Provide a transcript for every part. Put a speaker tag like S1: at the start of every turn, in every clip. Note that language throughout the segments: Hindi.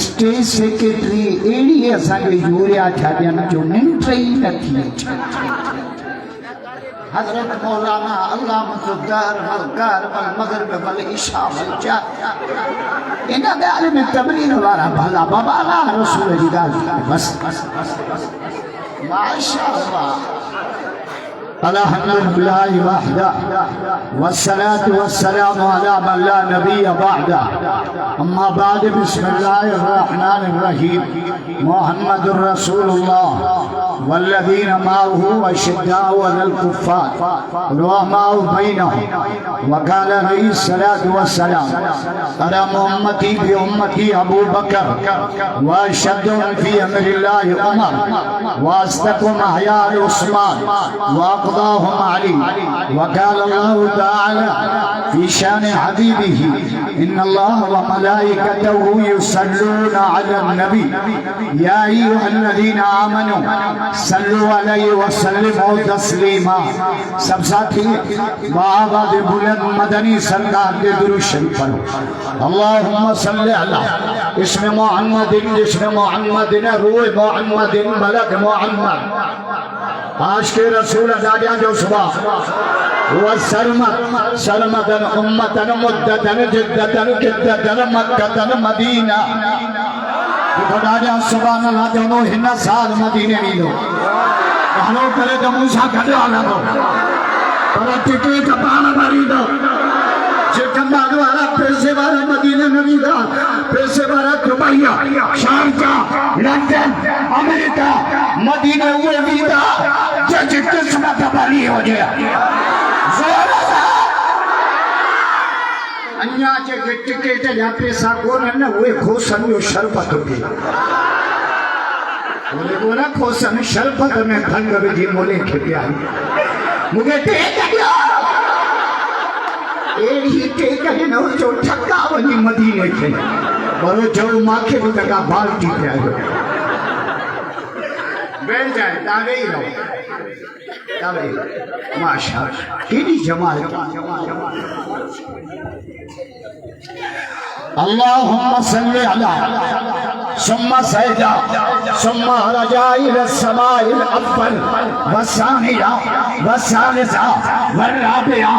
S1: स्टेज सेक्रेटरी एड़ी असांखे यूरिया छा ॾियनि जो निंड ई नथी अचे। हज़रत मौलाना अल्लाह मुज़द्दर मलकार वल मगरिब वल इशा वल जा इन ॻाल्हि में तबलीग वारा भला बाबा अल्लाह रसूल जी ॻाल्हि बस माशाअल्लाह। अल्हम्दुलिल्लाह वहदा वस्सलातु वस्सलामु अला मन ला नबिय बअदा अम्मा बाद बिस्मिल्लाहिर रहमानिर रहीम मुहम्मदुर रसूलुल्लाह वल्लज़ीना माअहु अशिद्दाउ अलल कुफ़्फ़ार रुहमाउ बैनहुम वक़ाल अलैहिस्सलातु वस्सलाम अरा उम्मती बि उम्मती अबू बकर व अशद्दु फी अमरिल्लाहि उमर व अस्दक़ुहुम हयाअ उस्मान व अक़दाहुम अली वक़ाल अल्लाहु तआला फी शान हबीबिही इन्नल्लाह व मलाइकतहु युसल्लूना अलन नबी या अय्युहल्लज़ीना आमनू सल्लु अलैहि व सल्लिमू तस्लीमा। सब साथी आवाज़ बुलंद मदनी सरकार के दुरूद शरीफ पढ़ो। अल्लाहुम्मा सल्लि अला इसमें मुहम्मदिन जिसमें मुहम्मदिन रूह मुहम्मदिन मलक मुहम्मद आज के रसूल दादिया जो सुबह वो सरमत सरमतन उम्मतन मुद्दतन जिद्दतन किद्दतन मक्कतन मदीना खुदा सुभान अल्लाह दोनों हिना साल मदीने में लो हलो करे तो मूसा खड़े वाला को पर टिकट पान भरी दो जेकंदा वाला पैसे वाला मदीने नबी का पैसे वाला दुबई शारजा लंदन अमेरिका मदीने हुए वीदा जज किस्मत वाली हो गया जोर से अन्या जे टिकट या पैसा कोन न हुए खोसन जो शरबत पी बोले खोसन शरबत में भंग विधि मोले के पिया मुझे टेक दियो एड़ी टेक न जो ठक्का वनी मदीने के बरो जो माखे भी तका बाल्टी पे आयो बैठ जाए तावे ही रहो तावे माशाअल्लाह केडी जमाल अल्लाहुम्मा सल्लि अला सुम्मा सजदा सुम्मा रजा इला समाइल अव्वल वसानिया वसालिसा वराबिया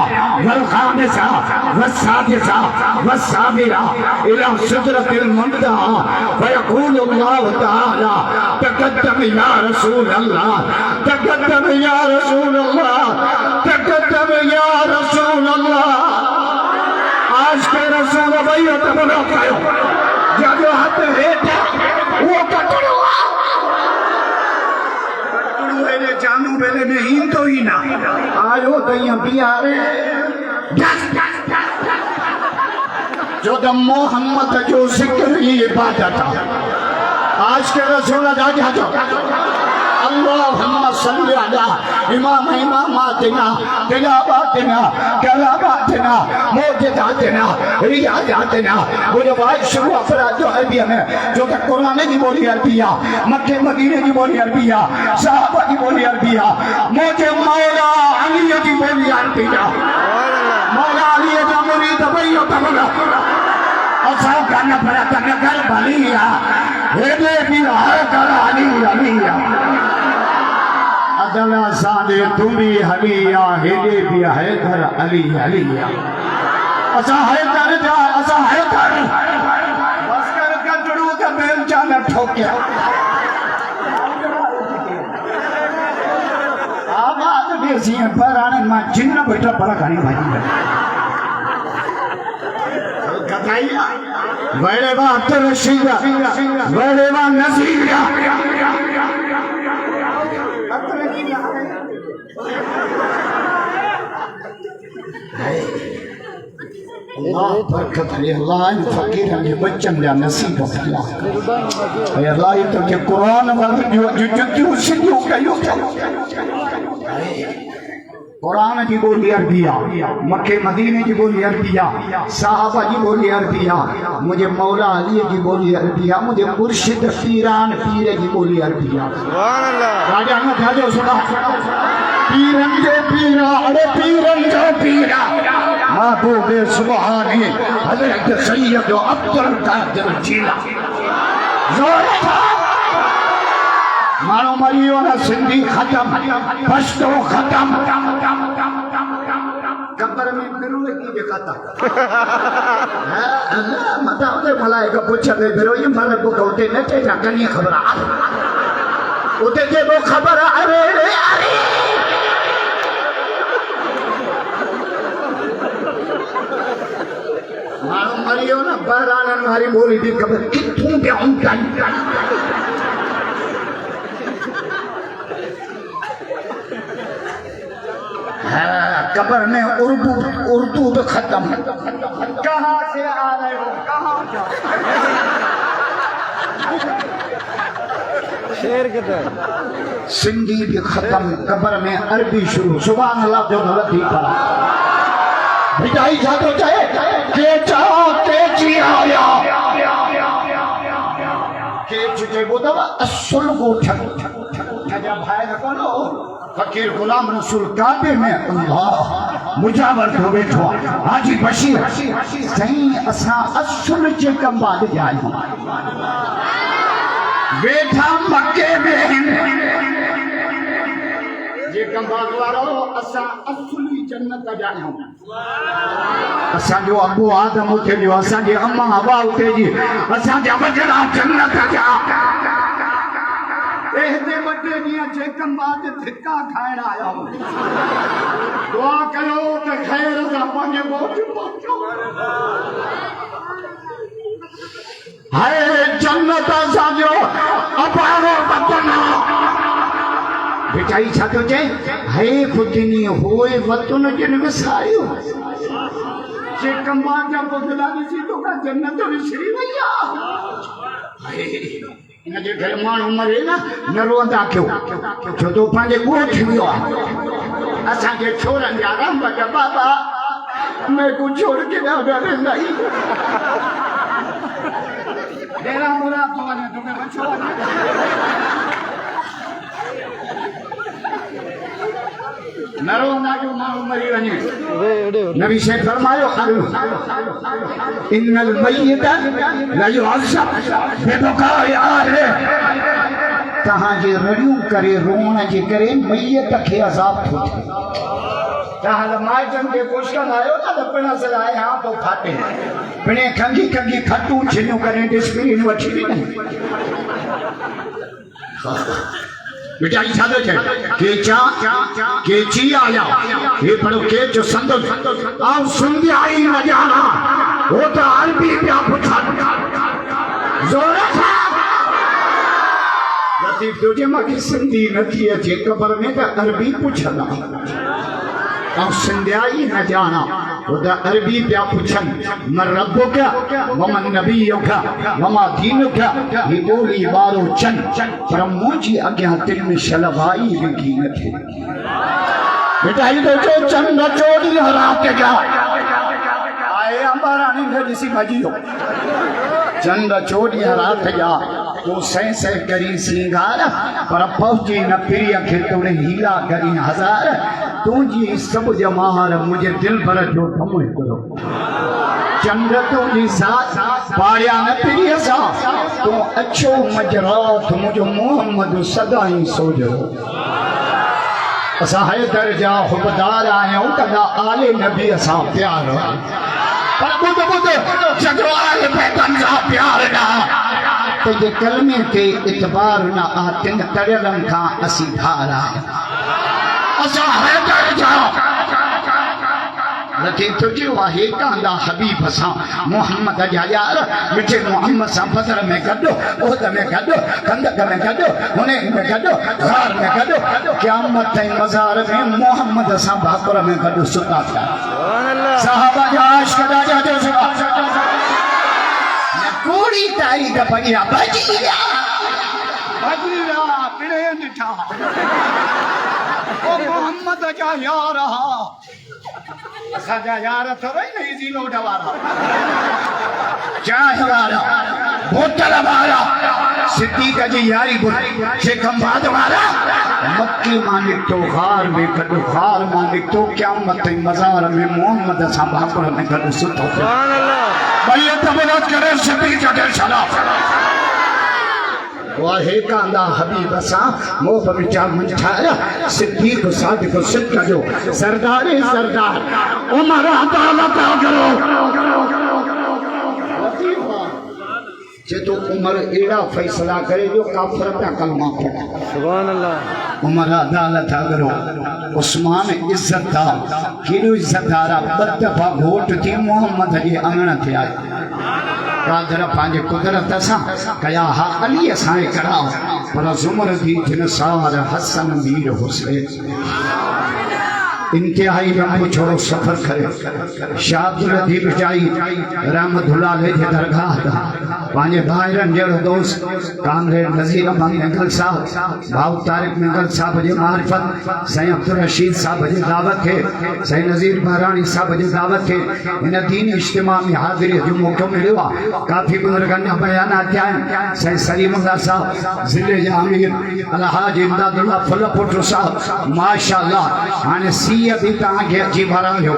S1: वलखामिसा वसादिसा वसाबिरा इला सिदरतिल मुंतहा फयक़ूल अल्लाह तआला तक़द्दम या रसूल अल्लाह तक़द्दम या रसूल अल्लाह तक़द्दम या रसूल अल्लाह। आज के रसूल भाई तो बोलो करो जब हाथ हेठा वो कटड़ो मेरे जानू मेरे में ही तो ही ना आयो दइया बियारे जो दम मोहम्मद जो जिक्र ही इबादत आज के रसूल दादा जो अल्लाहुम्मा सल्लि अला इमाम इमामातिना तिलावतिना कलावतिना मौजिदातिना रियाजातिना बोले भाई शुरू अफराद जो अरबिया में जो कि कुरान की बोली अरबिया मक्के मदीने की बोली अरबिया सहाबा की बोली अरबिया मुझे मौला अली की बोली अरबिया मौला अली का मुरीद भाई तबला अच्छा गाना पड़ा तने कर भलिया हेले भी है कर अली अलिया अदला सादे तुमी हलिया हेले भी है कर अली अलिया अच्छा है कर जा अच्छा है कर बस कर गजड़ू का बेल जाना ठोकिया आवाज बेसी पर आने मां जिन्न बैठा बड़ा खानी भाई गताइया बड़े बा अख्तर रशीदा बड़े बा नसीरा अल्लाह बरकत है अल्लाह इन फकीर के बच्चन का नसीब अल्लाह है अल्लाह तो के कुरान वाले जो जो सिद्धू कयो कुरान की बोली अरबिया मक्के मदीने की बोली अरबिया साहबा की बोली अरबिया मुझे मौला अली की बोली अरबिया मुझे मुर्शिद पीरान पीर की बोली अरबिया सुभान अल्लाह राजा ने था जो सुना पीरन जो पीरा अरे पीरन जो पीरा महबूब सुभानी हजरत सैयद अब्दुल कादिर जीलानी मानो मरियो ना सिंधी खत्म पश्तो खत्म कब्र में फिरो की दिखाता मता उते मलाइका पूछे फिरो ये मन को कहते न चे ना कनी खबर उते जे वो खबर अरे अरे मानो मरियो ना बहरान हमारी बोली दी खबर किथों पे हूं कब्र में उर्दू तो खत्म कहाँ से आ रहे हो कहाँ शेर के सिंधी भी खत्म कब्र में अरबी शुरू सुभान अल्लाह जो गलत ही पड़ा भिजाई जातो चाहे के चाहो के जी आया के चुके बोतल असल को ठग जा भाई न करो फकीर गुलाम रसूल काबे में अल्लाह मुजावर तो बैठो हाजी बशीर सही असा असल जे कम बाद जाए बैठा मक्के में जे कम बाद वारो असा असली जन्नत जाए असा जो अबू आदम उठे जो असा जे अम्मा हवा उठे जी असा जे वजरा जन्नत जा एहदे बड़े दिया जेकम बाद धिक्का खाइण आया दुआ करो तो खैर सा पंजे पहुंच पहुंचो हाय जन्नत साजो अपारो वतन बेचाई छा तो चे हाय खुदनी होए वतन जिन विसारियो जेकम बाद बदला दी तो का जन्नत विसरी वया इन जे घर माण्हू मरे न रोंदा क्यों छो तो पंहिंजे ॻोठ वियो आहे असांखे छोरनि जा रंब जा बाबा मैं को छोड़ के न वेंदा ई डेरा मोरा तो वञे तोखे बचो न रोंदा जो माण्हू मरी वञे नबी से फरमायो इन्नल मय्यत ला युअज़्ज़ब बिबकाए आले तहां जे रड़ियूं करे रोण जे करे मय्यत खे अज़ाब थो थिए तहां माइटनि खे पुछंदा आहियो न त पिण सलाए हा तो फाटे पिणे खंगी खंगी खटूं छिनियूं करे डिस्प्लिन वठी ॾिनई बेटा इच्छा तो है के ची आया ये पढ़ो के जो संतो आओ सुन आई न जाना वो तो अरबी क्या पूछा जोर से लतीफ तुझे मगी सिंधी न थी अचे कब्र में तो अरबी पूछना आओ सिंधियाई न जाना वो तो अरबी क्या पूछन मन रब्बो क्या वमन नबीयो क्या वमा दीनो क्या ये बोली बारो चन पर मुझे अज्ञा दिल में शलवाई लगी न थे बेटा ये तो जो चंद चोरी हरा के क्या आए अंबारानी ने जिसी मजी हो चंद चोरी हरा के जा तो सही सही करी सिंगार पर पहुंची न प्रिय के तोड़े हीरा करी हजार तुझी सब जमार मुझे दिल भर जो थमो करो चंद्र तुझी साथ पाड़िया न प्रिय सा तो अच्छो मजरात मुझो मोहम्मद सदा ही सोजो असा है दर्जा खुबदार आयो कदा आले नबी असा प्यार पर बुध बुध जगरो आले पैगंबर सा प्यार ना तो ये कलमे के इतबार ना आतिन तरलन का असी धारा असा है दर्जा लतीफ तुझे वाहे कांदा हबीब सा मोहम्मद जा यार मिठे मोहम्मद सा फजर में कदो ओद में कदो कंदक में कदो हुने में कदो गार में कदो क़यामत ताईं मज़ार में मोहम्मद सा भाकुर में कदो सुता था सुभान अल्लाह साहबा जा आशिक जा जो न कोड़ी ताई द पगिया बजिया पिणे निठा ओ मोहम्मद जा यार हा असा जा यार थोड़ा ही नहीं जी लोड वाला चाय वाला, बोतल वाला, सिद्दीक जी यारी से खंभात वाला, मक्की मालिक तो खार में कदू खार मालिक तो क्या मत मजार में मोहम्मद साहब में कदू सुतो। भाई ये तबरत करे सिद्दीक के सलाम। वाहे कांदा हबीब सा मोह विचार मन ठाया सिद्दीक सादिक सिद्दीक जो सरदार उमर अदालत करो जे तो उमर एड़ा फैसला करे जो काफिर पे कलमा पढ़े। सुभान अल्लाह। उमर अदालत करो उस्मान इज्जतदार किनो इज्जतदार बदफा घोट थी मोहम्मद जी अंगण थे आए कादर पांजे कुदरत सा कया हा अली साए करा पर जुमर दी जिनसार हसन मीर हुसैन इंतहाई लंबो छोड़ो सफर करे शाहदुल अदीब जाई रहमतुल्लाह अलैहि जे दरगाह ता पांजे भाईरन जेड़ो दोस्त कामरेड नजीर अहमद मंगल साहब भाऊ तारिक मंगल साहब जे मार्फत सैयद अब्दुल रशीद साहब जे दावत है सैयद नजीर बहरानी साहब जे दावत है इन दीन इज्तिमा में हाजिरी जो मौको मिलो काफी बुजुर्गन ने बयान आया सैयद सलीमुल्लाह साहब जिले जे अमीर अलहाज इमदादुल्लाह फुलपुर साहब माशाअल्लाह आने सी अभी तहां के अची भरा हो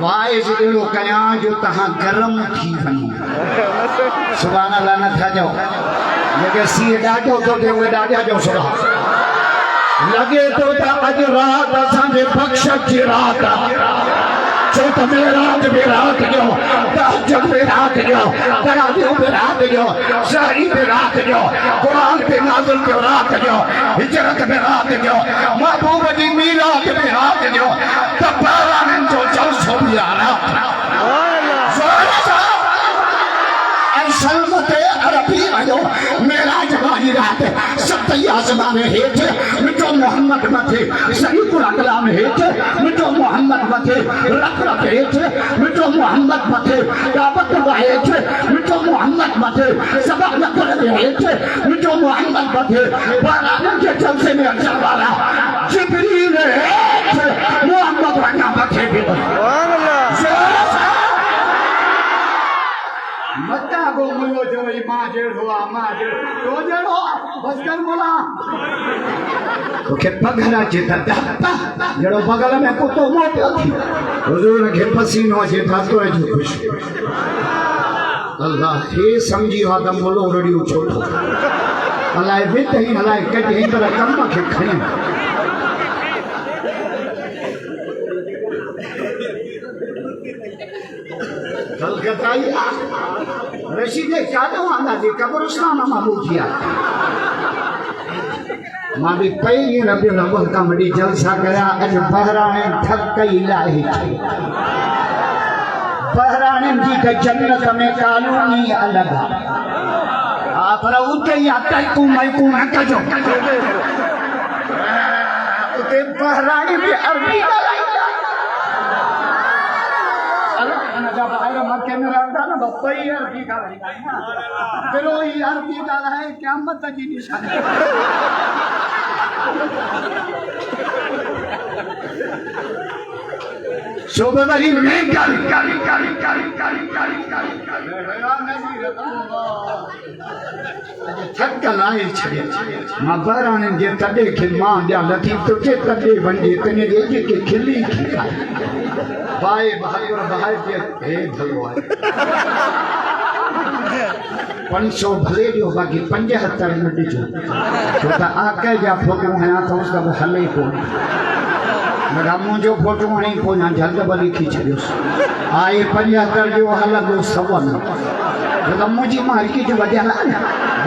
S1: वाइज दिलो कया जो तहां गरम थी वनी सुभान अल्लाह न था जो लगे सी डाटो तो दे वे डाटा जो सुभान लगे तो अज रात असांजे बख्श की रात चौथ में रात भी रात जो तहज्जुद में रात जो तरावी में रात जो शहरी में रात जो कुरान पे नाज़िल में रात जो हिजरत में रात जो महबूब जी मीरात में रात जो तबारान जो जलसो भी आ रहा सलमते अरबी आयो मेराज वाली रात सत्य आसमान हेठ मिठो मोहम्मद मथे शरीफुल अकलाम हेठ मिठो मोहम्मद मथे रख हेठ मिठो मोहम्मद मथे काबत हेठ मिठो मोहम्मद मथे सबक नकर हेठ मिठो मोहम्मद मथे बारान के जलसे में अचल वाला जिब्रील हेठ मोहम्मद वाला मथे भी सुभान अल्लाह मत्ता गो मुलो जो मां जेड़ो मां तो जेड़ो बस कर बोला तो के पगला जे दत्ता जेड़ो बगल में कुतो मोटो थी हुजूर के पसीनो जे थातो है जो खुश अल्लाह हे समझी आदम बोलो रडियो छोटो अल्लाह वित ही अल्लाह कटे ही पर कम के खणी कलकत्ताई रशीदे चादो आंदा दे कब्रिस्तान मामू किया मां भी पहली रबियुल अव्वल का बड़ी जलसा करा अज बहराने ठग कई लाही बहराने जी के जन्नत में कानूनी अलग आ पर उते या तू मैं को न कजो उते बहराने भी अरबी जब आए मक्के में रहता ना बप्पा ही अरबी का ना फिर वो अरबी का है क़यामत की निशानी शोभे वाली में थक लाए छे मां बहराने जे तडे के मां जा लतीफ तो के तडे वंजे तने जे के खिली भाई बहादुर भाई के हे भगवान 500 भले जो बाकी 75 में ॾिजो छो त आके जा फोटो हया तो उसका हले को मेरा मुझे फोटो हणी को ना जल्द बली खींच दियो आए 75 जो हलंदो सवन तो मुझी मार्केट वडिया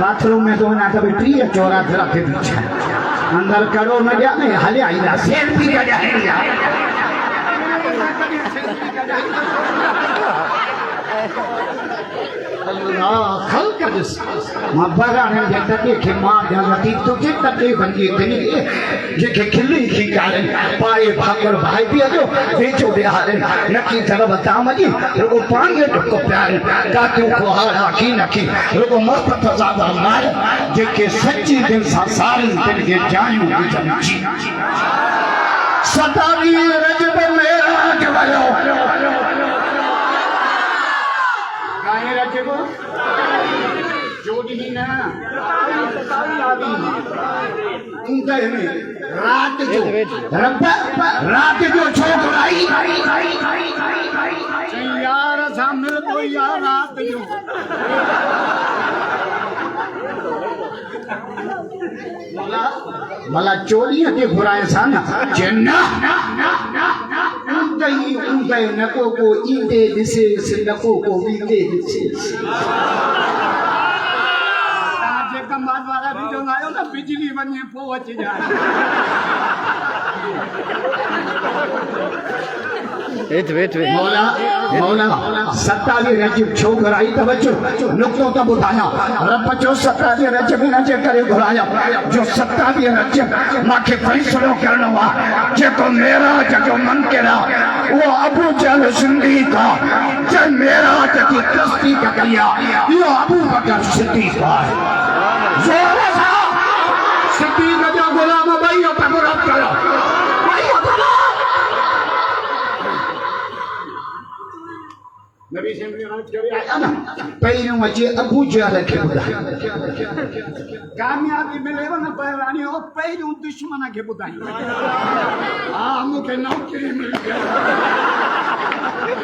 S1: बाथरूम में तो ना कभी 30 चौरा रखे पीछे अंदर करो न जाने हले आईला सेल्फी का जाए अल्लाह खल कर दिस मां बहराने जे तके के मां जा लतीफ तो के तके बंदी तनी जे के खिली की कारे पाए भागर भाई भी जो बेचो बिहारे नकी तरह बता मजी लोगो पानी टको प्यारे काके को हारा की नकी लोगो मस्त ज्यादा मार जे के सच्ची दिल सा सारी दिल के जायूं जी सतावी रजब मेरा के वालो जोड़ी ना रात जो रात जो छोकराई यार सामने तो यार रात जो मला चोरियां के घुराए सन चन्ना ऊंदई नको को ईंदे दिसे से नको को वींदे दिसे जे कमाल वाला भी जो आयो ना बिजली वने पहुंच जाए
S2: वेट
S1: मौला मौला 27 रजब छोकराई तवज्जो नुक्तो तो बुधाया रब जो 27 रजब न जे करे घुराया जो 27 रजब माखे फैसलो करनो वा जेको मेरा जो मन केरा वो अबू जहल सिद्दीक जे मेरा की कस्ती का कलिया यो अबू बकर सिद्दीक जोर सा सिद्दीक जो गुलाम भाई तो मुराद करो नबी से मिलाद करे आया ना पहिरियों अचे अबू जहल खे ॿुधायो कामयाबी मिलेव न पहिराणी ओ पहिरियों दुश्मन खे ॿुधाई हा मूंखे नौकरी मिल गई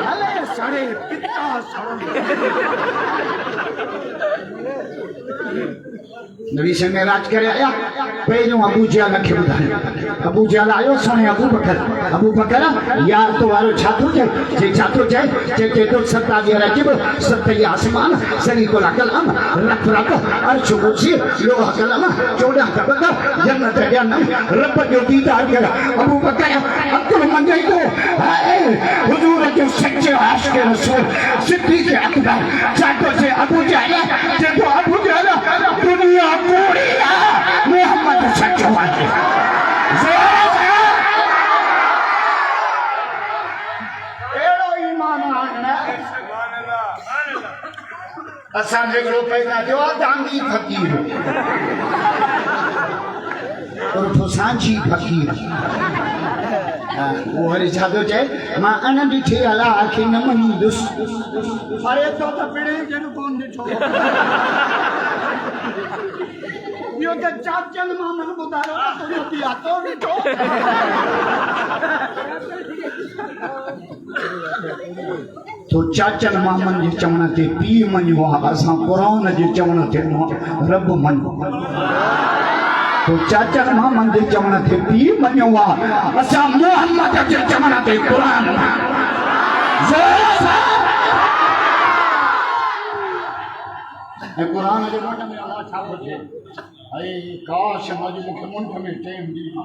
S1: हले सड़े पिता सड़े नबी से मिलाद करे आया पहिरियों अबू जहल खे ॿुधायो अबू जहल आयो सुणे अबू बकर यार तो वारो छा थो चए जे छा थो चए जे तो 27 रजब 27 आसमान सही को कलम रख अर्श कुर्सी लोह कलम 14 तबक जन्नत जन्नत रब जो दीदार कर अबू बकर अब्दुल मंजई को हुजूर जो सच्चे आशिक रसूल सिद्दीक अकबर चाटो से अबू जहल देखो अबू जहल दुनिया पूरी मोहम्मद सच्चो है असांजे हिकिड़ो पैदा थियो आहे दांगी फ़कीर उर्फ़ सांझी फ़कीर वो वरी छा थो चए मां अन ॾिठी अलाह खे न मञींदुसि अरे तो त पिणे जन कोन ॾिठो ॿियो त चाचन मां मन ॿुधायो तुंहिंजो पिया तो ॾिठो तो चाचन मामन जे चवण ते पी मञो आहे असां क़ुरान जे चवण ते रब मञो तो चाचन मामन जे चवण ते पी मञो आहे असां मोहम्मद जे चवण ते क़ुरान क़ुरान जे मुंड में अलाह छा थो चए अरे काश मुंहिंजे मूंखे मुंड में टाइम ॾिनो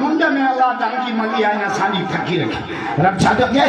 S1: मुंड में अल्लाह तंगी मंगी आहे असांजी फ़कीर खे रब छा थो चए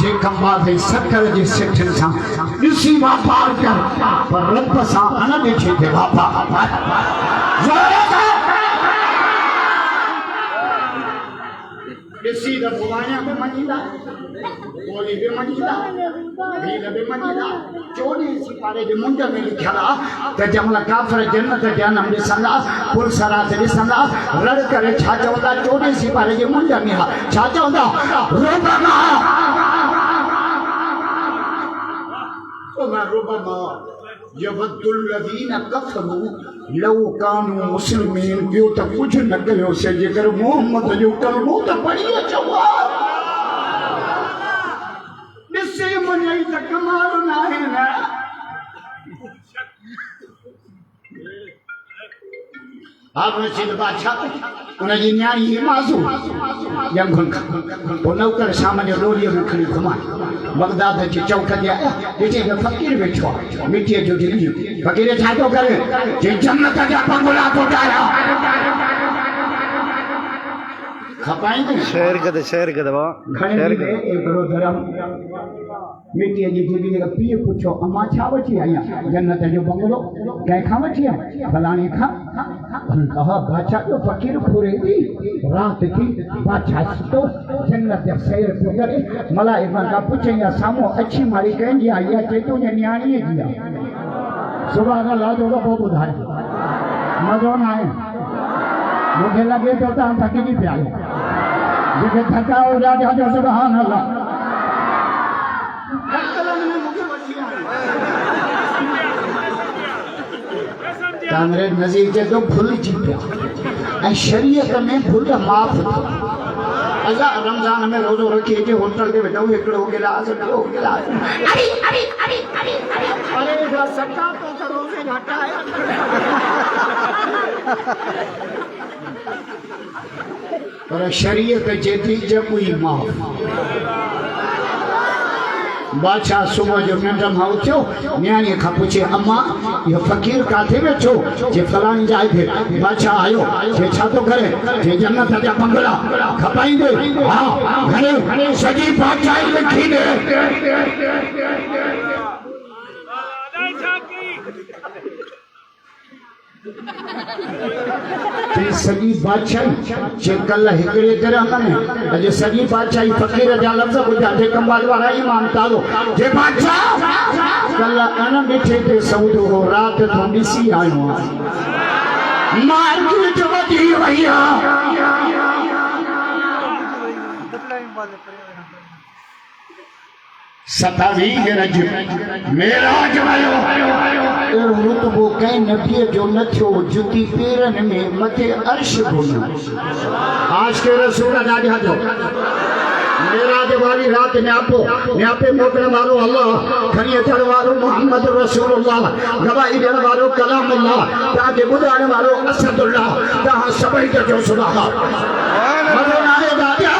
S1: जे कमाल थे सकर जे सिठनि सां ॾिसी वापार कर पर रब सां अन ॾिठे थे वापार ॾिसी त भुवाया बि मञींदा ॿोली बि मञींदा भील बि मञींदा 14 सिपारे जे मुंड में लिखियल आहे त जंहिंमहिल काफ़िर जन्नत जहन्नम ॾिसंदा पुरसरात ॾिसंदा रड़ करे छा चवंदा 14 सिपारे जे मुंड में आहे छा चवंदा रुबमा यवद्दुल्लज़ीन कफ़रू लौ कानू मुस्लिमीन ॿियो त कुझु न कयोसीं जेकर मोहम्मद जो कलमो त पढ़ी अचो ॾिसे मञई त कमाल न आहे न हारून रशीद बादशाह उनजी न्याणी माज़ू जंगुनि खां पोइ नौकर शाम जो डोरीअ में खणी घुमाए बगदाद जे चौक ते आया ॾिठे त फ़कीर वेठो आहे मिटीअ जो ढिलियूं फ़कीर छा थो करे जे जन्नत जा बंगला थो ठाहियां खपाईंदे
S2: शेर कदे बाबा शेर कदे
S1: हिकिड़ो धर्म मिटीअ जी ढिली पीउ पुछो अम्मा छा वठी आईं जन्नत जो बंगलो कंहिंखां वठी आई फलाणे खां कहा बादशाह जो फ़कीर फुरे थी रात थी बादशाह सुतो जन्नत जा सैर पियो करे मलाइका खां पुछई साम्हूं अछी मारी कंहिंजी आई आहे चए थो न्याणीअ जी आहे सुभाणे अलाह जो रब ॿुधाए मजो ना आए मुझे लगे तो हम थकी नहीं प्यारे जेके थका हो जाए जो सुभान अल्लाह अंग्रेज नज़ीर के तो भूल जी पिया शरीयत में भूल माफ़ अल्लाह रमजान में रोज़ो रखी जे होटल के वेठो हिकिड़ो गिलास ॿियो गिलास अरे सका तो करो से घटाया पर शरीयत चेती जबुई माफ़ बादशाह सुबह जो निंड मां उथियो न्याणी खां पुछे अम्मा ये फकीर काथे वेठो जे फलाणी जाइ ते बादशाह आयो जे छा तो करे जे जन्नत जा बंगला खपाईंदे हां घणे सजी बादशाह लिखी दे सॼी बादशाही जे कल हिकिड़े तरह में अॼु सॼी बादशाही फ़क़ीर जा लफ़्ज़ ॿुधा जे कंबाल वारा ईमान तारो जे बादशाह कल अण ॾिठे ते सऊद हो राति तो ॾिसी आयो आहियां मार्केट वधी वई आहे सतावी गरज मेराज वयो रुतबो कंहिं नबीअ जो न थियो जुती पेरनि में मथे अर्श घुमियो आज के रसूल ॾाढा जो मेराज वाली रात न्यापे मोकण वारो अल्लाह खणी अचण वारो मोहम्मद रसूलुल्लाह गवाही ॾियण वारो कलाम अल्लाह तव्हांखे ॿुधाइण वारो असदुल्लाह तव्हां सभई जो सुभाणे मज़ो न आहे दादा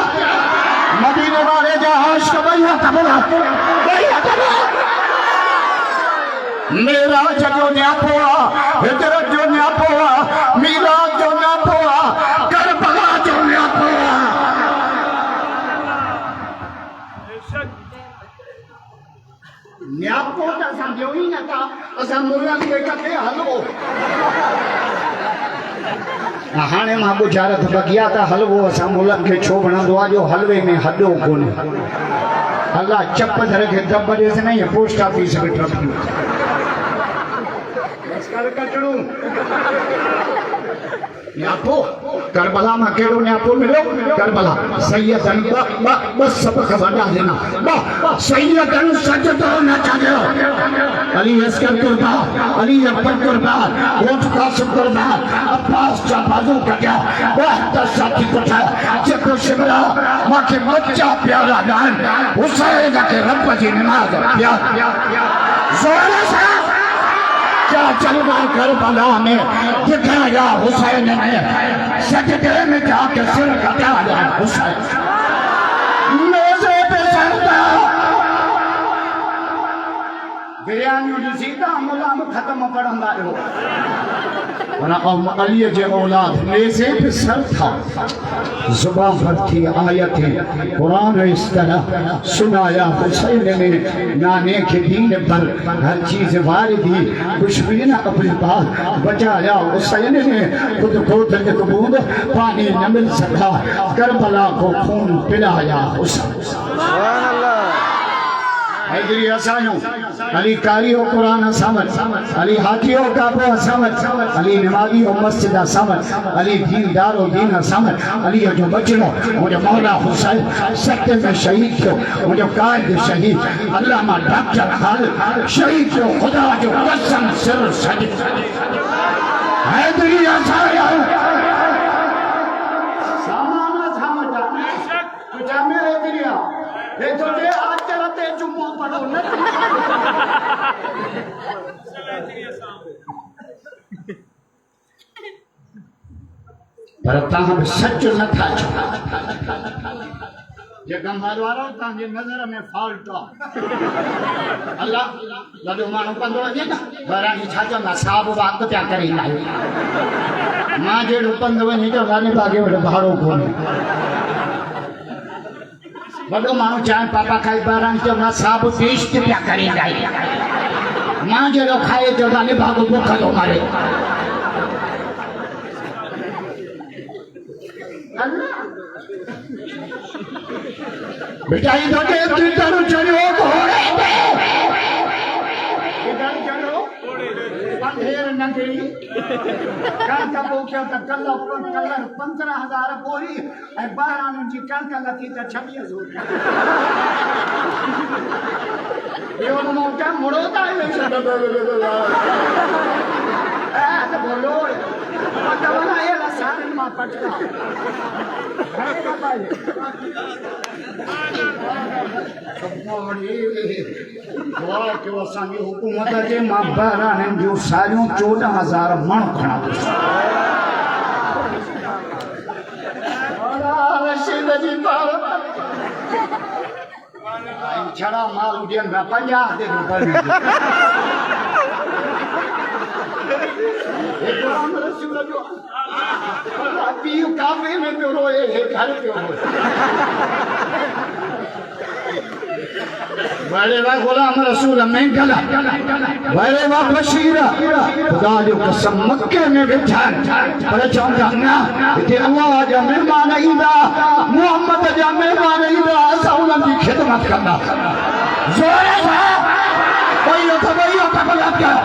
S1: मदीने वाले जा आशिक़ भैया तबला मेरा जो न्यापो हिजरत जो न्यापो मीराज जो न्यापो करबला जो न्यापो न्यापो त असां ॾियो ई नथा असां मुर्गनि खे किथे हलवो हाणे मां गुजारत बगिया त हलवो असां मुल्हनि खे छो वणंदो आहे जो हलवे में हॾो कोन्हे अल्लाह चप धर खे दब ॾेसि न ये पोस्ट ऑफिस में ट्रप कटड़ू न्यापो करबला में केड़ो न्यापो मिलो करबला सैयदन बस सबक वडा देना सैयदन सजदो न चढ़ो अली अस्कर कुर्बान अली अकबर कुर्बान गोठ कासिम कुर्बान अब्बास जा बाजू कटिया बहतर साथी कोठा जेको शिमला माके बच्चा प्यारा गान हुसैन के रब जी नमाज प्यार जोर से क्या चलना करबला में दिखाया हुसैन ने सजदे में जाके सिर कटाया हुसैन मेज़े पे सरदा बिरयानी सीधा मुला में खत्म पड़ंदा हो अली जे औलाद मेज़े पे सर था जुबान पर थी आयतें कुरान इस तरह सुनाया हुसैन ने नाने के दीन पर हर चीज वारिदी खुशबीन अपनी बात बचाया हुसैन ने खुद को कबूल पानी न मिल सका करबला को खून पिलाया हुसैन सुभान अल्लाह हैदरी असायो अली कारी हो कुरान समझ अली हाथी हो काबो समझ अली नमाजी हो मस्जिद समझ अली दीनदार हो दीन समझ अली जो बचनो मुझे मौला हुसैन सत्य में शहीद थियो मुझे कायद शहीद अल्लामा डॉक्टर खालिद शहीद थियो खुदा जो कसम सिर सज हैदरी असायो सामाना समझ तुझा में हैदरिया ये तो दे आज चलते जुम्मो पढ़ो न पर तहां सच न था जे गंभार वारो तहांजे नज़र में फॉल्ट अल्लाह लॾो माण्हू कंदो वञे न बराणी छा चवंदा साहब वाक पिया करे ईंदा आहियूं मां जहिड़ो पंधु वञे त गाने बागे वटि भाड़ो कोन्हे वॾो माण्हू चांहि पापा खाई बराणी चवंदा साहब टेस्ट पिया करे ईंदा आहियूं मां जहिड़ो खाए चवंदा निभागो बुख थो मारे बेटा इधर के इधर चलो घोड़े पे इधर चलो ढेर नंढड़ी कणक पोखियो त कलर 15,000 बोरी ऐं ॿारहं जी कणक लथी त 2600 ॿियो मोटा मुड़ो था बोलो तव्हां अहिड़ा साड़ियुनि मां पटका असांजी हुकूमत जे मां बहिराणनि जूं साड़ियूं 14,000 मण खणा छड़ा माल ॾियनि पिया 50 ते पीउ काफ़ी में पियो रोए घर पियो बड़े वाह गुलाम रसूल में गला बड़े वाह बशीर खुदा जो कसम मक्के में बैठा पर चवंदा ना हिते अल्लाह जा महिमान ईंदा मोहम्मद जा महिमान ईंदा असां उन्हनि जी ख़िदमत कंदा ज़ोर सां कोई गलत कर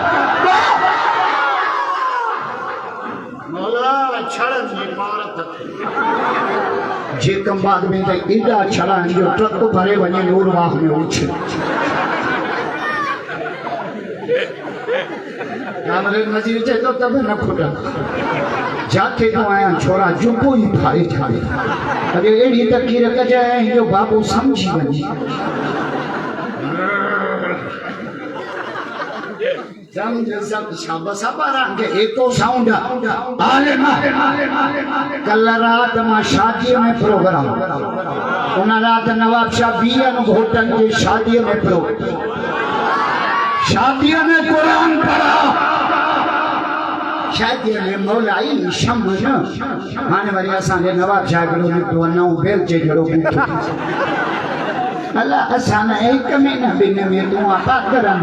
S1: मौला छड़न जी मारत जे कंबाद में त एॾा छड़ा जो ट्रक भरे वञे नूरवाह में उछ कामरे नज़ीर चए तो तब न खुटा जाके तो आया छोरा जुबो ही भाई ठाए अरे एड़ी तकीर कजाए जो बाबू समझी वञे साउंड कल रात मां शादी में प्रोग्राम उन रात नवाब शाह 20 घोटन की शादी में शादी में कुरान पढ़ा शादी में मौलाई शम न हाने वरी असांजे नवाब शाह जो नओं बेल जे जड़ो अल्लाह असां एक महीना बिन में तू आपा करन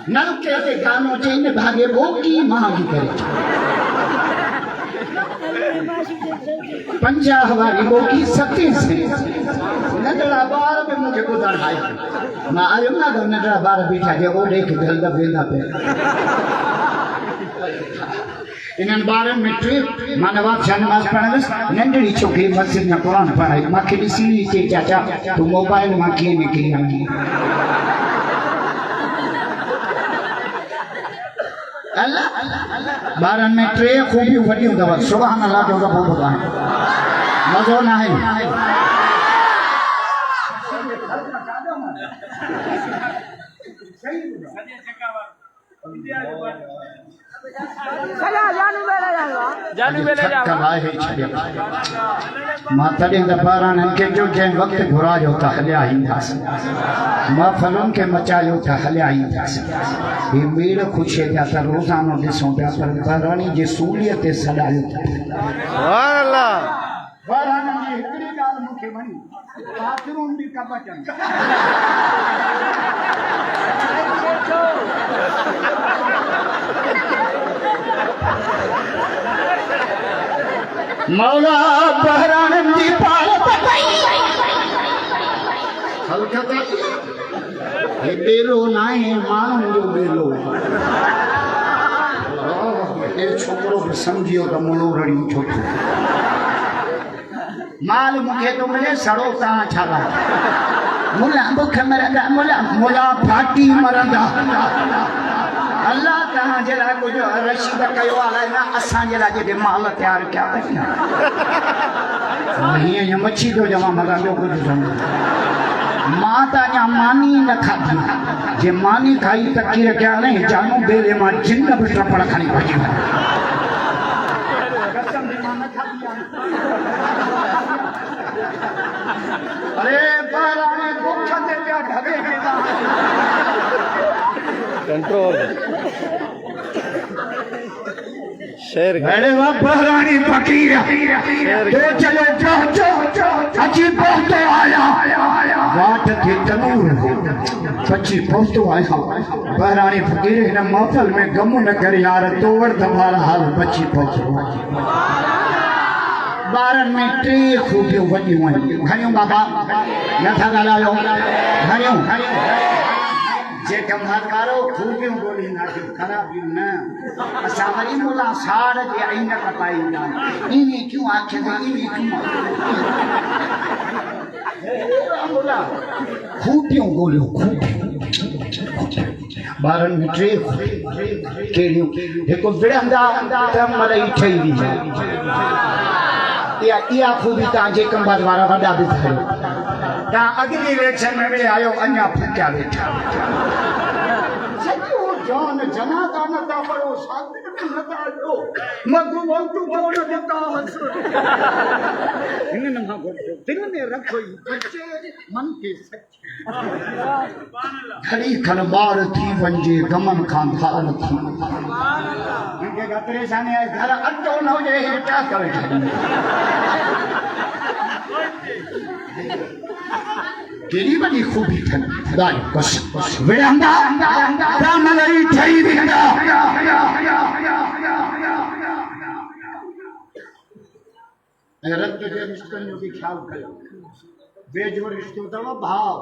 S1: नलके के गानों चेन भागे बोकी मांगी करे 50 वाली बोकी 37 से नंढड़ा बार में मुझे ॿुधण आयो मां आयो ना तो नंढड़ा बार बीठा जे ओडे के दिल दा वेंदा पे इन्हनि ॿारनि में टे मां नवाब शाह नमाज़ पढ़ंदुसि नंढड़ी छोकिरी मस्जिद में क़ुरान पढ़ाई मूंखे ॾिसी चई चाचा तूं मोबाइल मां कीअं निकिरी आई ॿारनि में 3 खूबियूं वॾियूं अथव सुभान अल्लाह जो रबो ॿुधाए मज़ो न आहे मां तॾहिं त ॿारनि खे जो जंहिं वक़्तु घुरायो त हलिया ईंदासीं महफ़िलुनि खे मचायो त हलिया ईंदासीं ही मीर ख़ुशीअ जा त रोज़ानो ॾिसूं पिया पर ॿारणी जे सूलीअ ते सॾायो ॿारनि जी हिकिड़ी ॻाल्हि मूंखे वणी बाथरूम बि कब मौला बहरान जी पाल बेलो नाहे माण्हुनि जो बेलो छोकिरो बि सम्झियो त मुलो रड़ी छो माल मूंखे थो मिले सड़ो तव्हां छा मुला बुख मरंदा मुला फाटी मरंदा अल्लाह तव्हांजे लाइ कुझु रशीद कयो आहे न असांजे लाइ जेके माल तयारु कया हीअं हीअं मच्छी थो चवां मगर ॿियो कुझु चवंदो मां त अञा मानी न खाधी जे मानी खाई त कीर कया न जानू बेले मां जिन बि टपड़ खणी भॼी अरे बहराणे बुख ते पिया ढगे
S2: कंट्रोल शेर
S1: बड़े वा बहरानी फकीर तो चलो जो अची पहुंचो आया वाट के तनूर सच्ची पहुंचो आया बहरानी फकीर इन महफिल में गम न कर यार तोड़ दबाल हाल बची पहुंचो ॿारनि में 3 खूबियूं वॾियूं आहिनि घणियूं बाबा नथा ॻाल्हायो घणियूं जेके मारो खूबियूं ॻोल्हींदासीं ख़राबियूं न असां वरी मुला साड़ जे ऐनक पाईंदा ईअं क्यों आखे ईअं क्यों खूबियूं ॻोल्हियो ॿारनि में 3 कहिड़ियूं हिकु विढ़ंदा त मलई ठही वेंदा इहा खूबी तव्हांजे कंबाद वारा वॾा बि थियो तव्हां अॻिली इलेक्शन में बि आयो अञा फुकिया वेठा सॼो जान जनादा नथा पढ़ो शादी में नथा ॾियो मधु वंतु कोन देता हिन मां घुरियो दिल में रखो ई बचे मन के सच घड़ी खन ॿार थी वञे गमन खां धार थी मूंखे का परेशानी आहे घर अटो न हुजे हेठा करे केॾी वॾी खूबी अथनि ख़ुदा जो कसम विढ़ंदा त मलई ठही वेंदा ऐं रत जे रिश्तनि जो बि ख़्यालु कयो वेझो रिश्तो अथव भाउ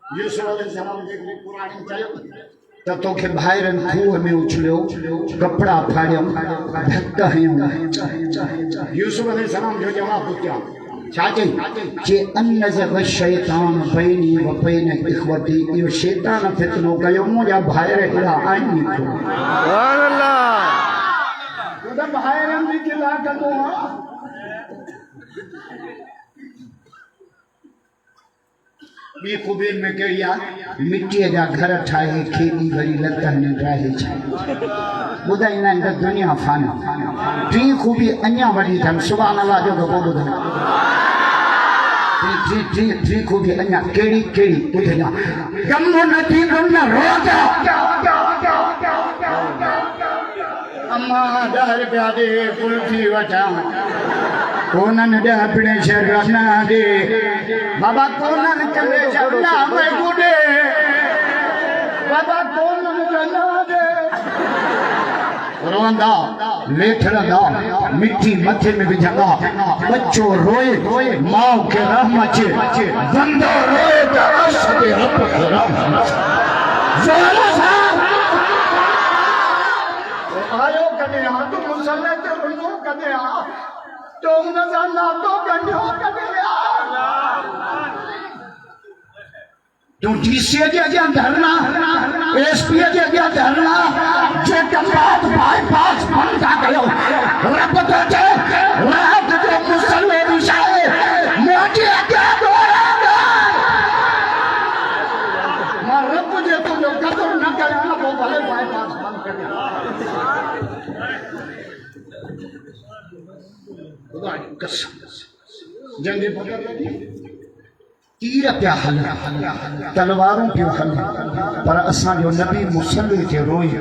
S1: यूसुफ अलैहिस्सलाम जे पुराणी चयो त तोखे ॿाहिरनि खूह में उछलियो कपिड़ा फाड़ियऊं धक हयूं यूसुफ अलैहिस्सलाम जो जवाबु ॿुधियो छा चई अनज़ग़ शैतान बैनी व बैन इख़वती इहो शैतान फितनो कयो मुंहिंजा ॿाहिर अहिड़ा आहिनि सुभान अल्लाह त ॿाहिरनि बि गिला कंदो आहे ॿी खूबियुनि में कहिड़ी आहे मिटीअ जा घर ठाहे खेॾी वरी लतनि में ठाहे छा ॿुधाईंदा आहिनि त दुनिया फाना 3 खूबी अञा वॾी अथनि सुभान अल्लाह जो पोइ ॿुधो 3 खूबी अञा कहिड़ी ॿुधंदा कम न थींदो न रोज़ अम्मा 10 रुपया दे कुल्फी वठां कोनन 10 पिणे शरना दे बाबा कोनन चले शरना में गुडे बाबा कोनन चला दे रोंदा लेठड़ा मिट्टी मथे में विझंदा बच्चो रोए मां के रहम अचे बंदो रोए त असदे रब रहम ज़रा सा आयो कदे हाथ मुसल्ले ते रुनो कदे आ तो उनजा नातो गंढो कदे आ तू डीसी जे अॻियां धरना एसपी जे अॻियां धरना जे कंबाद बाईपास बंदि था कयो रब तो चे रात जो मुसल्ले विछाए मुंहिंजे अॻियां दोहराईंदा मां रब जे तुंहिंजो क़दुरु न कयां पोइ भले बाईपास बंदि कयां ख़ुदा जी कसम जंहिंजे बगल में तीर पिया हल तलवारूं पियो हल पर असांजो नबी मुसल्ले ते रोए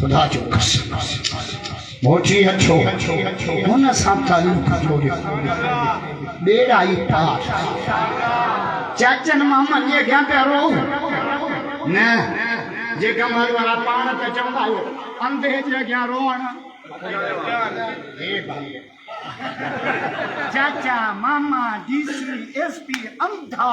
S1: खुदा जो कसम मोची अच्छो हुन सां तालुक जोड़ियो बेड़ा ई पार चाचन मामन जे अॻियां पिया रो न जे कमल वारा पाण त चवंदा आहियो अंधे जे अॻियां रोअण चाचा मामा डीसी एसपी अंधा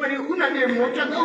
S1: वरी उन जे मोटंदो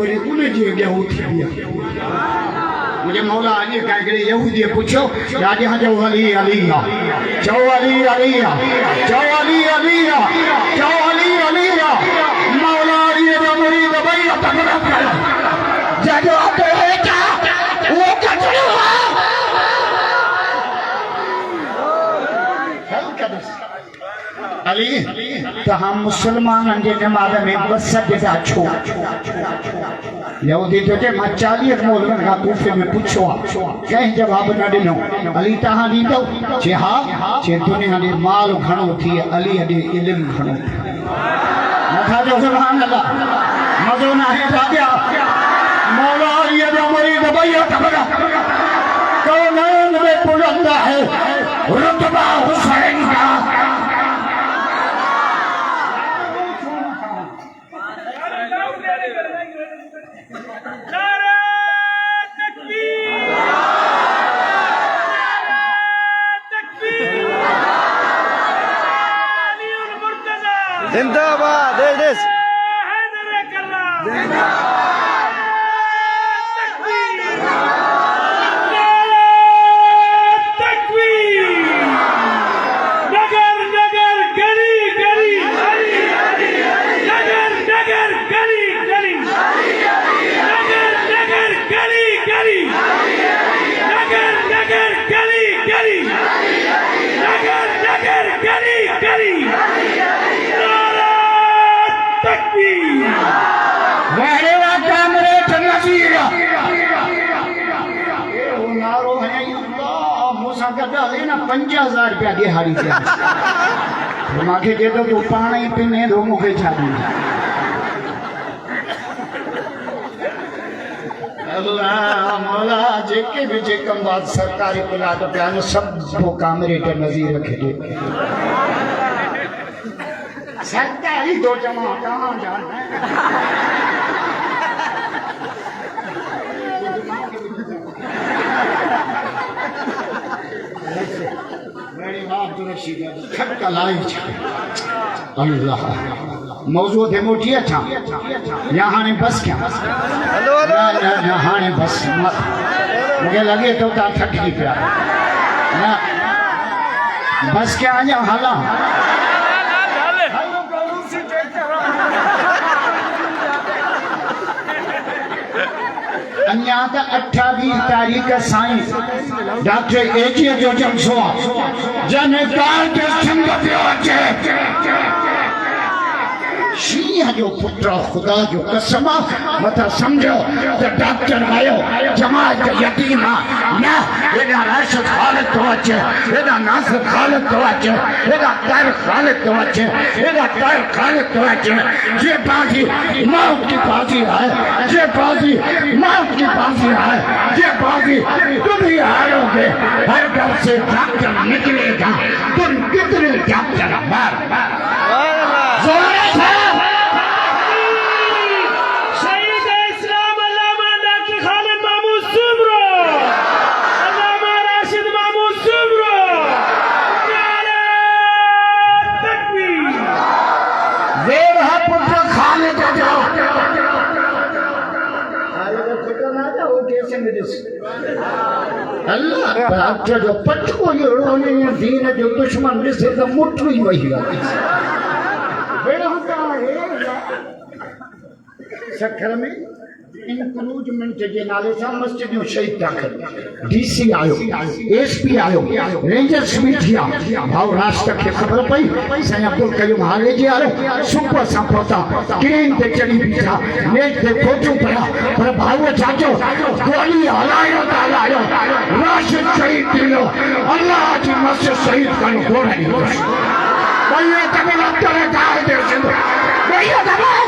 S1: वरी उन जे ॻियो थींदी मुझे मौला अली का हिकिड़े यहूदी पुछियो राजा जो अली अली चओ अली अली चओ अली अली चओ अली अली मौला अली जो मुरीद भई तगड़ा कयो जॾो ते हेठा वो कचरो अली तहां मुसलमाननि जे नमाज़ में बस सजदा छो यहूदी तो जे मां 40 मौलवियुनि खां कूफे में पुछो कंहिं जवाब न ॾिनो अली तहां ॾींदो जे हा जे दुनिया ॾे माल घणो थी अली ॾे इल्म घणो नथा जो सुभान अल्लाह मज़ो न आहे राजा मौला ये जो मरीद भैया तबला कौनैन में बुलंद है रुतबा हुसैन का
S2: जिंदाबाद देश नारो है मूंसा गॾु हले न 5000 रुपया ॾिहाड़ी थिया मूंखे चए थो तूं पाण ई पिने थो मूंखे छा ॾींदा अल्लाह मौला जेके भी जे कम बात सरकारी प्लाट पिया आहिनि सभु कामरेट नज़ीर खे ॾे सरकारी तो जमा कहाँ जाना अल्लाह मौजू थे मोटी अच्छा यहाँ ने बस क्या यहाँ ने बस मुझे लगे तो था ठठी पिया ना बस क्या आ जाओ हाला अन्या 28 तारीख साईं डॉक्टर एजीए जो जमसो जन काल के संग पियो अचे शीह जो पुत्र खुदा जो कसम मथा समझो तो डॉक्टर आयो जमात यतीम ना एदा राशिद खालिद तो अचे एदा नासिर खालिद तो अचे एदा तार खालिद तो अचे एदा तार खालिद तो अचे ये बाजी मौत की बाजी है ये बाजी मौत की बाजी है ये बाजी तुम ही हारोगे हर घर से डॉक्टर निकलेगा तुम कितने डॉक्टर मार जोर से अल्लाह डॉक्टर जो पटको जड़ो ने दीन जो दुश्मन दिसे तो मुठ ही वही बेड़ा है सखर में इंक्लूजमेंट जे नाले सां मस्जिद जो शहीद दाखिल डीसी आयो एसपी आयो रेंजर्स भी थिया भाव राष्ट्र के खबर पई साईं अब्दुल कयूम हाले जी आयो सुपर सां पहुता ट्रेन ते चढ़ी बीठा नेट ते फोटो पड़ा पर भाव चाचो गोली हलायो त हलायो राशिद शहीद थियो अल्लाह जी मस्जिद शहीद कयो गोड़ी भैया तबे डॉक्टर गाल दे भैया तबे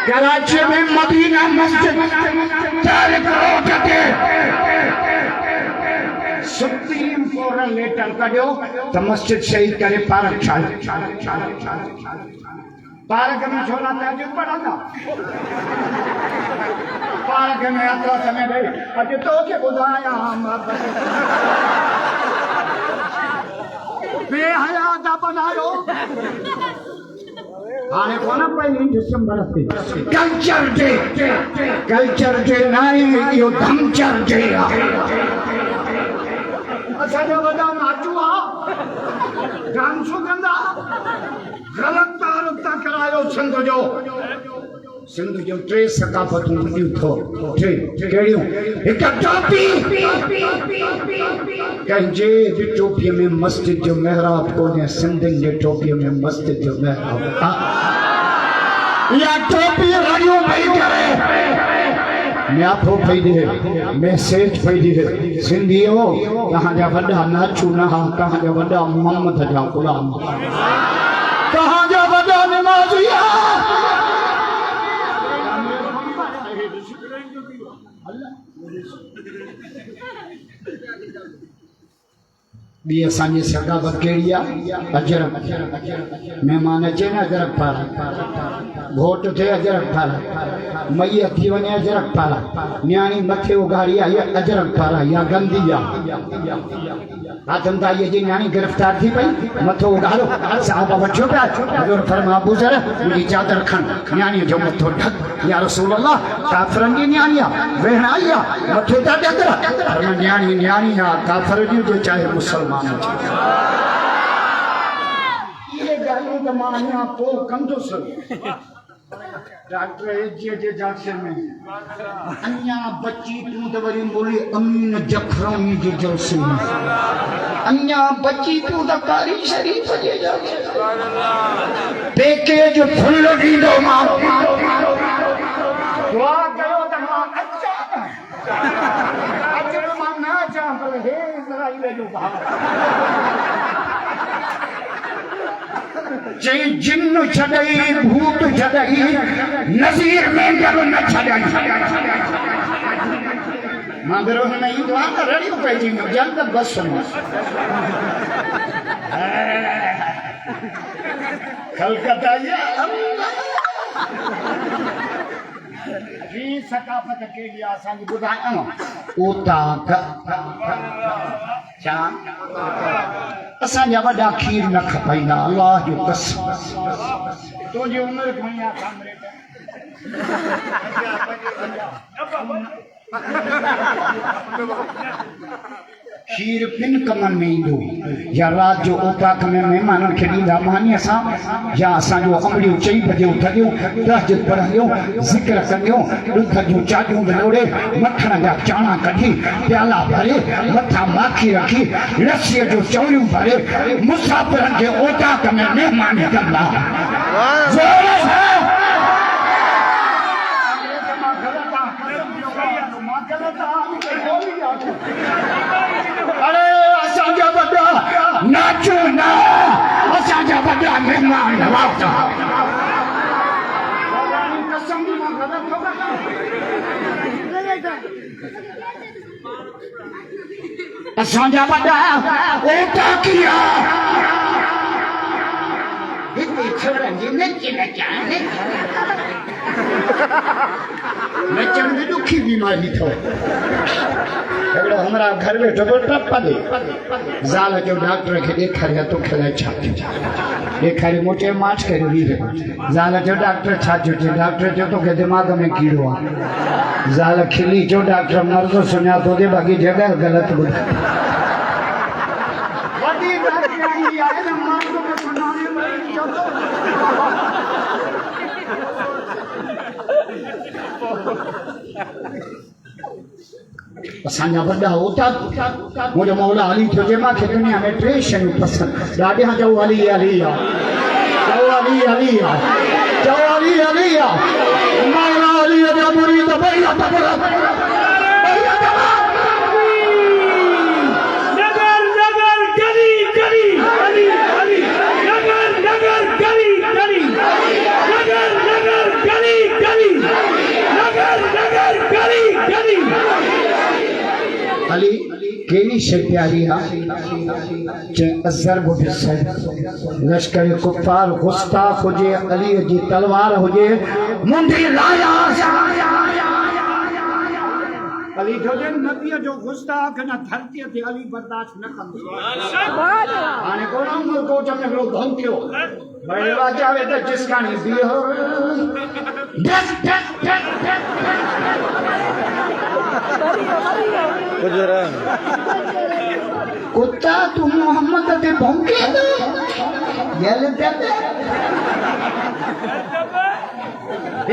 S2: कराची में मदीना मस्जिद 4 करोड़ के सुप्रीम कोर्ट लेटर कढियो त मस्जिद शहीद करे पार्क ठाहे पार्क में छोला ताजुब पढ़ंदा पार्क में अतो समय भाई अज तो के बुधाया बेहया दा बनायो आने कोना पहली दिसंबर से कल्चर डे नहीं यो धमचर डे अच्छा जो बता नाचू आ डांसो कंदा गलत तारुफ था करायो सिंध जो टे सकाफतूं वॾियूं थो टे कहिड़ियूं हिक टोपी कंहिंजे बि टोपीअ में मस्जिद जो महराब कोन्हे सिंधियुनि जे टोपीअ में मस्जिद जो महराब या टोपी रड़ियूं पई करे न्याथो पई ॾे मैसेज पई ॾे सिंधियो तव्हांजा वॾा नाचू न हा तव्हांजा वॾा मोहम्मद जा ग़ुलाम तव्हांजा वॾा निमाज़िया ॿी असांजी सगावत कहिड़ी आहे अजरक महिमान अचे न अजरक पारा घोट थिए अजरक पारा मई थी वञे अजरक पारा न्याणी मथे उघाड़ी आहे इहा अजरक पारा या गंदी आहे आतंकवादी जी न्याणी गिरफ़्तार थी पई मथो उघाड़ो साहब वठो पिया हज़ूर फरमा अबू ज़र मुंहिंजी चादर खण न्याणीअ जो मथो ढक या रसूल अल्लाह काफ़िरनि जी न्याणी आहे भेण आई आहे मथो था ढक पर न्याणी न्याणी आहे काफ़िर जी हुजे चाहे मुसलमान हुजे इहे ॻाल्हियूं त मां अञा पोइ कंदुसि डॉक्टर एजीअ जे जांच में अञा बची तूं त वरी बोली अमीन जखरौनी जे जलसे में अञा बची तूं त कारी शरीफ जे जलसे पैकेज फुल ॾींदो मां दुआ कयो त मां अचां अॼु मां न अचां पर हे इज़राइल जो भाउ चई जिन्न छॾई भूत छॾई नज़ीर में जब न छॾई मां बिरो हिन में ईंदो आहे त रड़ियूं पइजी हुजनि त बसि कलकत्ता जी सकाफ़त कहिड़ी आहे असांजी ॿुधायां ओताक छा असांजा वॾा खीर न खपाईंदा अलाह जो कसम तुंहिंजी उमिरि घणी आहे कामरेड खीर ॿिनि कमनि में ईंदो या राति जो ओताक में महिमाननि खे ॾींदा मानीअ सां या असांजो अमड़ियूं 4 बजे उथंदियूं तहजद पढ़ंदियूं ज़िक्र कंदियूं ॾुध जूं चाटियूं विलोड़े मखण जा चाणा कढी प्याला भरे मथां माखी रखी लस्सीअ जो चौरियूं भरे मुसाफ़िरनि खे ओताक में महिमान कंदा अरे असांजा वॾा नाचो न असांजा वॾा महिमान नवाज़ा असांजा वॾा ओताकी हिते छोरनि जी नच नचाइण नचण में ॾुखी बीमारी अथव हिकिड़ो हमारा घर वेठो टप दे ज़ाल जो डॉक्टर खे ॾेखारिया तोखे लाइ छा थियो ॾेखारी मूं चयो माच करे वीह ज़ाल जो डॉक्टर छा थियो चयो डॉक्टर चयो तोखे दिमाग़ में कीड़ो आहे ज़ाल खिली चयो डॉक्टर मर्द सुञा थो ॾे बाक़ी जॻह ग़लति ॿुधाए असांजा वॾा ओताक मुंहिंजो मौला अली थियो जे मूंखे दुनिया में 3 शयूं पसंदि ॾाढे खां चओ अली अली आहे चओ अली अली आहे चओ अली अली आहे मौला अली जा मुरीद भई नगर नगर गली गली अली अली नगर नगर गली गली नगर नगर गली गली नगर नगर गली गली अली केली शइ प्यारी आहे अज़र लश्कर कुफ़ार गुस्ताख हुजे अली जी तलवार हुजे मुंडी लाया अली जो नबीअ जो गुस्ताख न धरतीअ ते अली बर्दाश्त न कंदो हाणे कोन कोट में हिकिड़ो भंग थियो भई राजा वे त जिसकानी बीहो
S1: कुत्ता तू मोहम्मद ते भौंके तो गल देते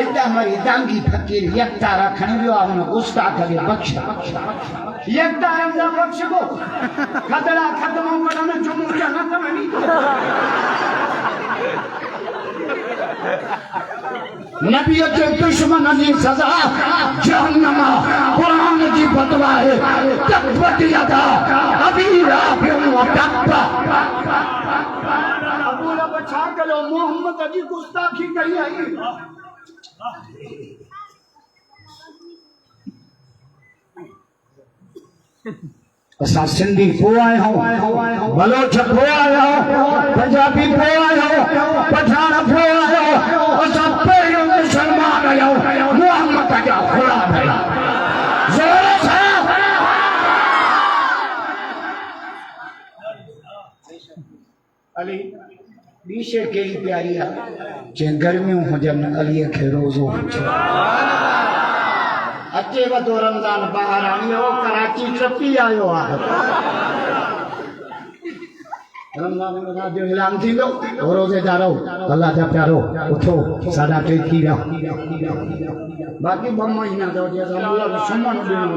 S1: इतना हमारी दांगी फकीर यकता रखने भी आवना गुस्ताख के बख्श यकता हमदा बख्श को खतरा खत्म हो गया ना जुमू जन्नत में नहीं नबी के दुश्मन की सजा जहन्नम कुरान की फतवा है तब्बत यदा अबी राफिउ व तब्बा अबूला बचा करो मोहम्मद की गुस्ताखी कही है असा सिंधी को आए हो बलोच को आए हो पंजाबी को आए हो पठान को आए हो असा पहियों मुसलमान आए हो मोहम्मद का गुलाम है जोर से अली बीशे के प्यारी है जे गर्मियों हो जन अली के रोजो अचे वो रमजान बाहर आयो कराची ट्रपी आयो आहे रमजान में रात जो ऐलान थी लो रोजेदारो अल्लाह जा प्यारो उठो साडा टे थी रहा बाकी 2 महीना तो जे अल्लाह के सम्मान देनो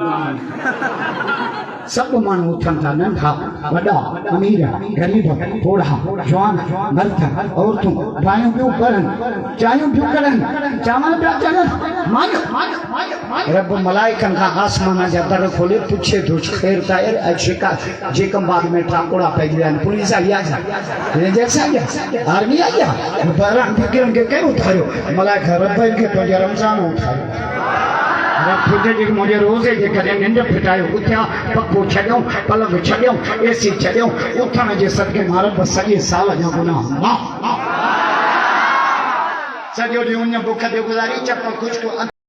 S1: सब माण्हू उथनि था नंढा वॾा अमीर ग़रीब थोड़ा जवान मर्द औरतूं ठाहियूं पियूं करनि चाहियूं पियूं करनि चावल पिया चढ़नि रब मलाइकनि खां आसमान जा दर खोले पुछे थो ख़ैर ताइर ऐं जेका जेकम बाग में टाकोड़ा पइजी विया आहिनि पुलिस आई आहे जैसा आई आहे आर्मी आई आहे ॿारनि फ़क़ीरनि खे कहिड़ो उथारियो मलाइका रब खे पंहिंजे रमज़ान उथारियो मुझे रोजे के कदे निंड फिटायो उठा पक्को छड्यो पलंग छड्यो एसी छड्यो उठण जे सदके मारो बस सॼे साल जा गुनाह माफ़ सॼो ॾींहुं उन बुख ते गुज़ारी चप कुझु